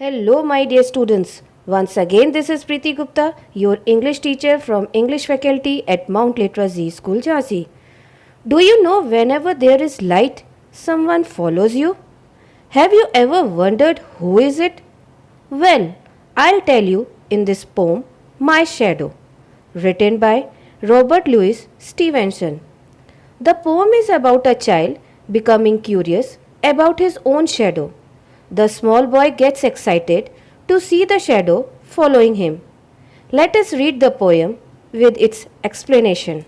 Hello, my dear students. Once again, this is Preeti Gupta, your English teacher from English faculty at Mount Literacy School, Jhansi. Do you know whenever there is light, someone follows you? Have you ever wondered who is it? Well, I'll tell you in this poem, My Shadow, written by Robert Louis Stevenson. The poem is about a child becoming curious about his own shadow. The small boy gets excited to see the shadow following him. Let us read the poem with its explanation.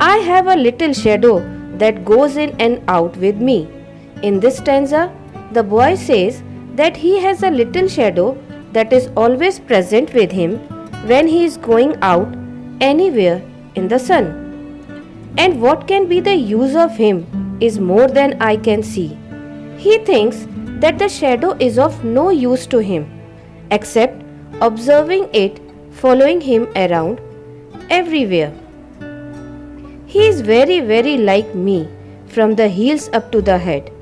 I have a little shadow that goes in and out with me. In this stanza, the boy says that he has a little shadow that is always present with him when he is going out anywhere in the sun. And what can be the use of him is more than I can see. He thinks that the shadow is of no use to him except observing it following him around everywhere. He is very like me from the heels up to the head.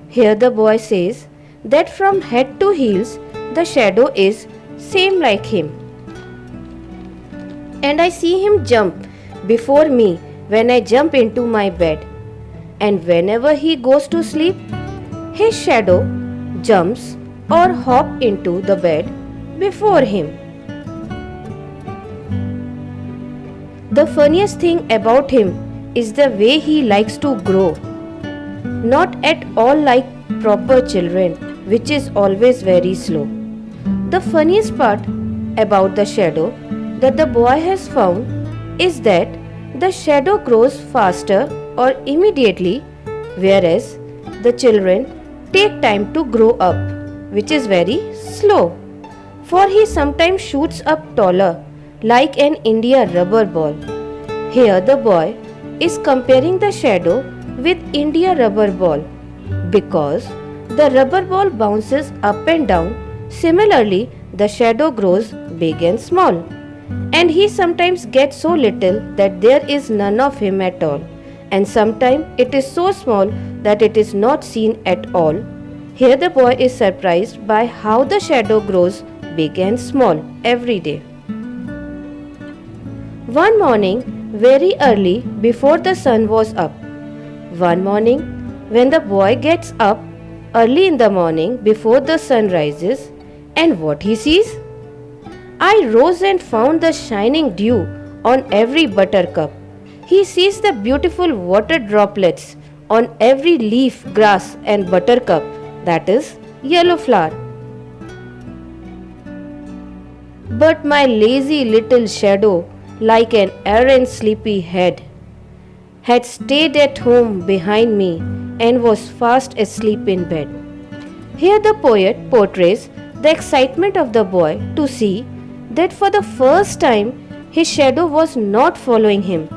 Here the boy says that from head to heels the shadow is same like him. And I see him jump before me when I jump into my bed. And whenever he goes to sleep, his shadow jumps or hops into the bed before him. The funniest thing about him is the way he likes to grow. Not at all like proper children, which is always very slow. The funniest part about the shadow that the boy has found is that the shadow grows faster or immediately, whereas the children take time to grow up, which is very slow. For he sometimes shoots up taller like an India rubber ball. Here the boy is comparing the shadow with India rubber ball because the rubber ball bounces up and down. Similarly, the shadow grows big and small. And he sometimes gets so little that there is none of him at all. And sometimes it is so small that it is not seen at all. Here the boy is surprised by how the shadow grows big and small every day. One morning, very early before the sun was up. One morning, when the boy gets up early in the morning before the sun rises, and what he sees? I rose and found the shining dew on every buttercup. He sees the beautiful water droplets on every leaf, grass and buttercup, that is, yellow flower. But my lazy little shadow, like an errant sleepy head, had stayed at home behind me and was fast asleep in bed. Here the poet portrays the excitement of the boy to see that for the first time his shadow was not following him,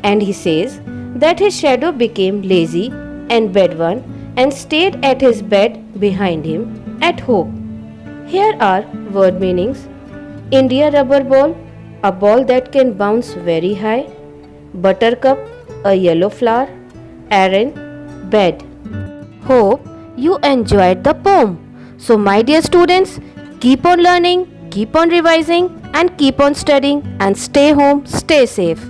and he says that his shadow became lazy and bedbound and stayed at his bed behind him at home. Here are word meanings: India rubber ball, a ball that can bounce very high; buttercup, a yellow flower; errand, bed. Hope you enjoyed the poem. So my dear students, keep on learning, keep on revising and keep on studying and stay home, stay safe.